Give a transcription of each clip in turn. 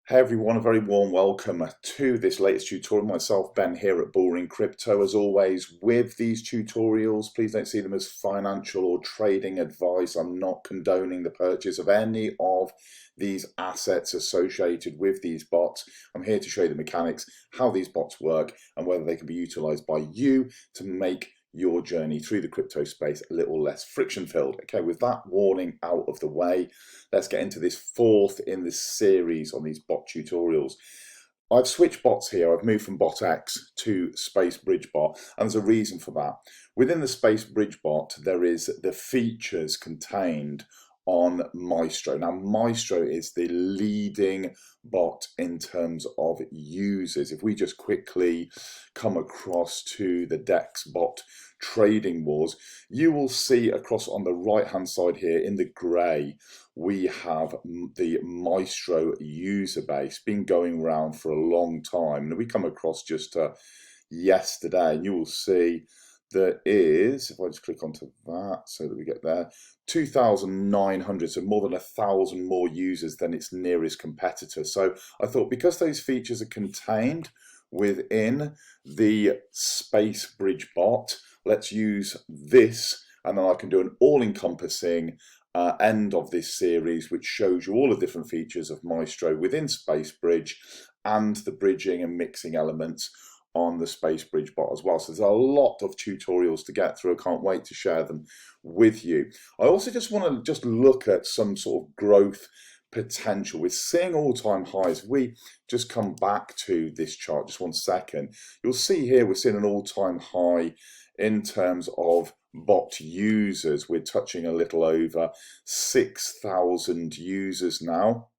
Hey everyone, a very warm welcome to this latest tutorial. Myself, Ben, here at Bullring Crypto. As always, with these tutorials, please don't see them as financial or trading advice. I'm not condoning the purchase of any of these assets associated with these bots. I'm here to show you the mechanics, how these bots work, and whether they can be utilized by you to make your journey through the crypto space a little less friction filled. Okay, with that warning out of the way, let's get into this fourth in this series on these bot tutorials. I've switched bots here. I've moved from BotX to Space Bridge Bot, and there's a reason for that. Within the Space Bridge Bot, there is the features contained on Maestro. Now, Maestro is the leading bot in terms of users. If we just quickly come across to the DEX bot trading wars, you will see across on the right hand side here in the grey, we have the Maestro user base been going around for a long time. And we come across just yesterday, and you will see there is, if I just click onto that so that we get there, 2,900, so more than 1,000 more users than its nearest competitor. So I thought, because those features are contained within the Space Bridge bot, let's use this, and then I can do an all-encompassing end of this series, which shows you all the different features of Maestro within Space Bridge and the bridging and mixing elements on the Space Bridge bot as well. So there's a lot of tutorials to get through. I can't wait to share them with you. I also just want to look at some sort of growth potential. We're seeing all-time highs. We just come back to this chart just 1 second. You'll see here we're seeing an all-time high in terms of bot users. We're touching a little over 6,000 users now,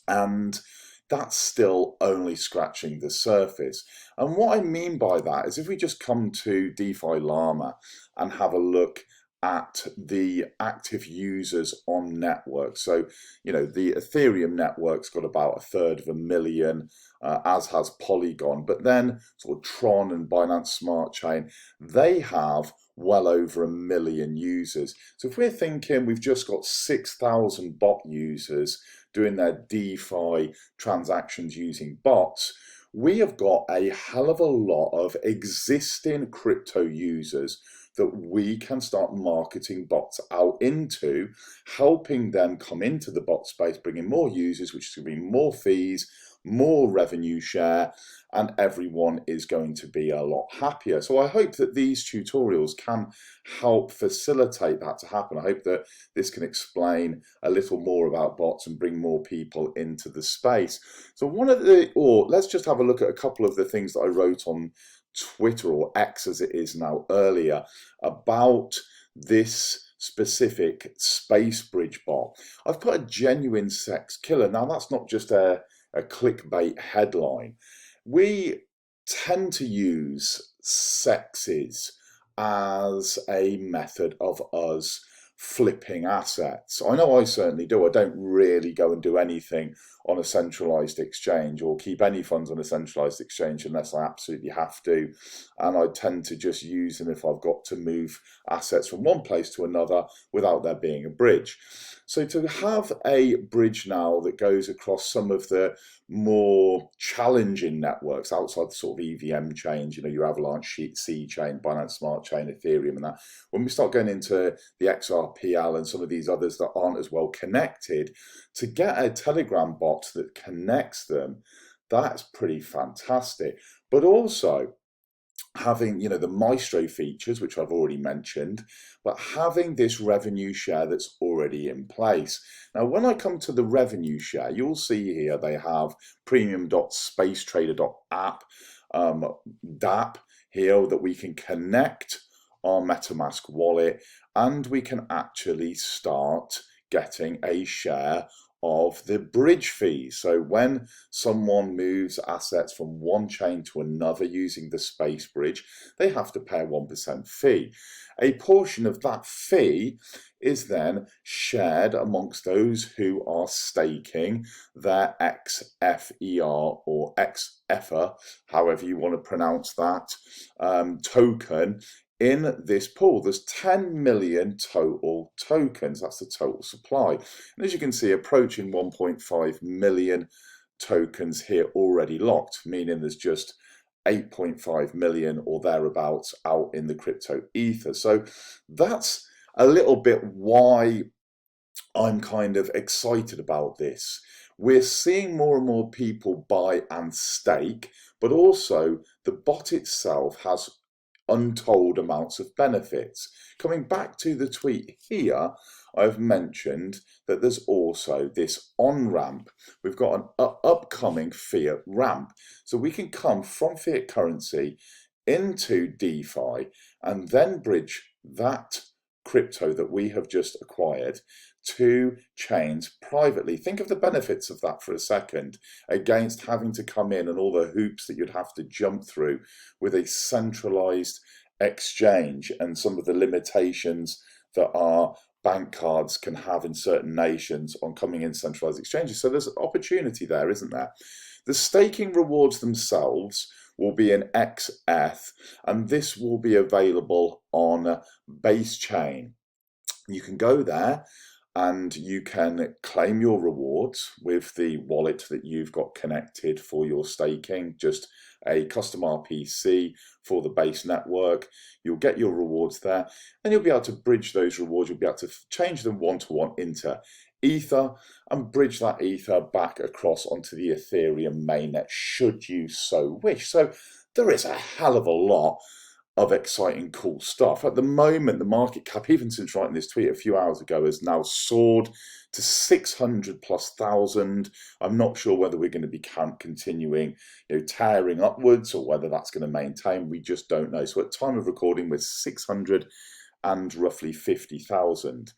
and that's still only scratching the surface. And what I mean by that is, if we just come to DeFi Llama and have a look at the active users on network. So, the Ethereum network's got about 1/3 as has Polygon, but then sort of Tron and Binance Smart Chain, they have well over 1 million users. So if we're thinking we've just got 6,000 bot users doing their DeFi transactions using bots, we have got a hell of a lot of existing crypto users that we can start marketing bots out into, helping them come into the bot space, bringing more users, which is going to be more fees, more revenue share, and everyone is going to be a lot happier. So I hope that these tutorials can help facilitate that to happen. I hope that this can explain a little more about bots and bring more people into the space. So let's just have a look at a couple of the things that I wrote on Twitter, or X as it is now, earlier about this specific Space Bridge bot. I've put a genuine sex killer. Now, that's not just a clickbait headline. We tend to use sexes as a method of us flipping assets. I know I certainly do. I don't really go and do anything on a centralized exchange or keep any funds on a centralized exchange unless I absolutely have to. And I tend to just use them if I've got to move assets from one place to another without there being a bridge. So to have a bridge now that goes across some of the more challenging networks outside the sort of EVM chains, your Avalanche C chain, Binance Smart Chain, Ethereum, and that, when we start going into the XRPL and some of these others that aren't as well connected, to get a Telegram bot that connects them, that's pretty fantastic. But also, having the Maestro features, which I've already mentioned, but having this revenue share that's already in place. Now, when I come to the revenue share, you'll see here they have premium.spacetrader.app, DApp here, that we can connect our MetaMask wallet, and we can actually start getting a share of the bridge fees. So when someone moves assets from one chain to another using the Space Bridge, they have to pay a 1% fee. A portion of that fee is then shared amongst those who are staking their XFER or XFER, however you want to pronounce that, token in this pool. There's 10 million total tokens. That's the total supply. And as you can see, approaching 1.5 million tokens here already locked, meaning there's just 8.5 million or thereabouts out in the crypto ether. So that's a little bit why I'm kind of excited about this. We're seeing more and more people buy and stake, but also the bot itself has untold amounts of benefits. Coming back to the tweet here, I've mentioned that there's also this on-ramp. We've got an upcoming fiat ramp. So we can come from fiat currency into DeFi and then bridge that crypto that we have just acquired to chains privately. Think of the benefits of that for a second against having to come in and all the hoops that you'd have to jump through with a centralized exchange and some of the limitations that our bank cards can have in certain nations on coming in centralized exchanges. So there's an opportunity there, isn't there? The staking rewards themselves will be in XETH, and this will be available on Base Chain. You can go there and you can claim your rewards with the wallet that you've got connected for your staking, just a custom RPC for the Base network. You'll get your rewards there, and you'll be able to bridge those rewards. You'll be able to change them one-to-one into Ether and bridge that Ether back across onto the Ethereum mainnet should you so wish. So there is a hell of a lot of exciting, cool stuff. At the moment, the market cap, even since writing this tweet a few hours ago, has now soared to 600,000+. I'm not sure whether we're going to be continuing, tearing upwards, or whether that's going to maintain. We just don't know. So at time of recording, we're 600 and roughly 50,000.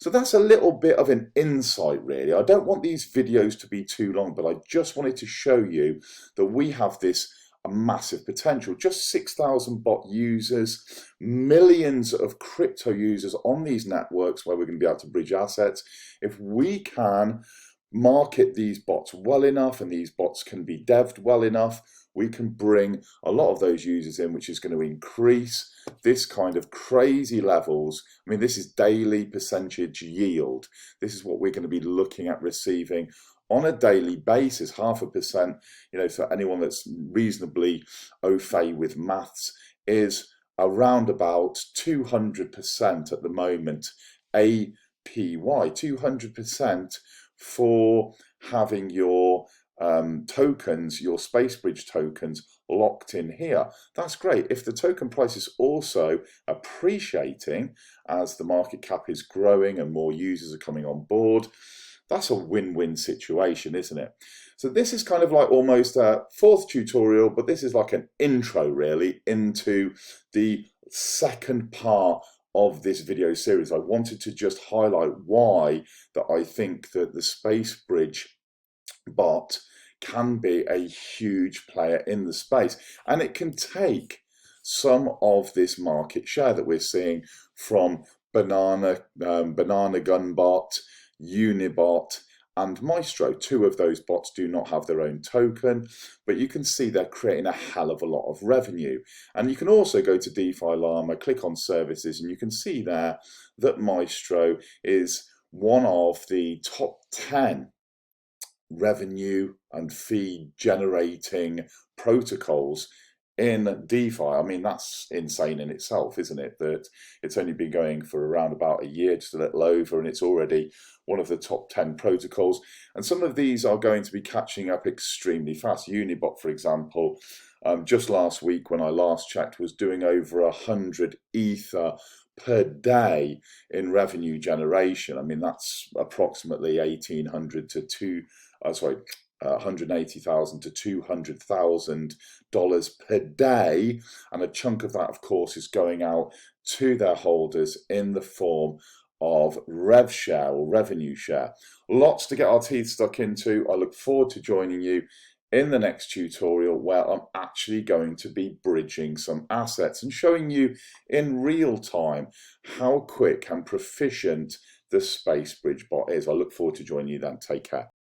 So that's a little bit of an insight, really. I don't want these videos to be too long, but I just wanted to show you that we have this massive potential. Just 6,000 bot users, millions of crypto users on these networks where we're going to be able to bridge assets. If we can market these bots well enough and these bots can be devved well enough, we can bring a lot of those users in, which is going to increase this kind of crazy levels. I mean, this is daily percentage yield. This is what we're going to be looking at receiving on a daily basis, 0.5%, for anyone that's reasonably au fait with maths, is around about 200% at the moment, APY, 200% for having your tokens, your SpaceBridge tokens locked in here. That's great. If the token price is also appreciating as the market cap is growing and more users are coming on board, that's a win-win situation, isn't it? So this is kind of like almost a fourth tutorial, but this is like an intro really into the second part of this video series. I wanted to just highlight why that I think that the SpaceBridge bot can be a huge player in the space, and it can take some of this market share that we're seeing from Banana Gunbot, Unibot and Maestro. Two of those bots do not have their own token, but you can see they're creating a hell of a lot of revenue. And you can also go to DeFi Llama, click on services, and you can see there that Maestro is one of the top 10 revenue and fee generating protocols in DeFi. I mean, that's insane in itself, isn't it? That it's only been going for around about a year, just a little over, and it's already one of the top 10 protocols. And some of these are going to be catching up extremely fast. Unibot, for example, just last week when I last checked, was doing over 100 Ether per day in revenue generation. I mean, that's approximately $1,800 to $180,000 to $200,000 per day, and a chunk of that, of course, is going out to their holders in the form of rev share or revenue share. Lots to get our teeth stuck into. I look forward to joining you in the next tutorial where I'm actually going to be bridging some assets and showing you in real time how quick and proficient the SpaceBridge bot is. I look forward to joining you then. Take care.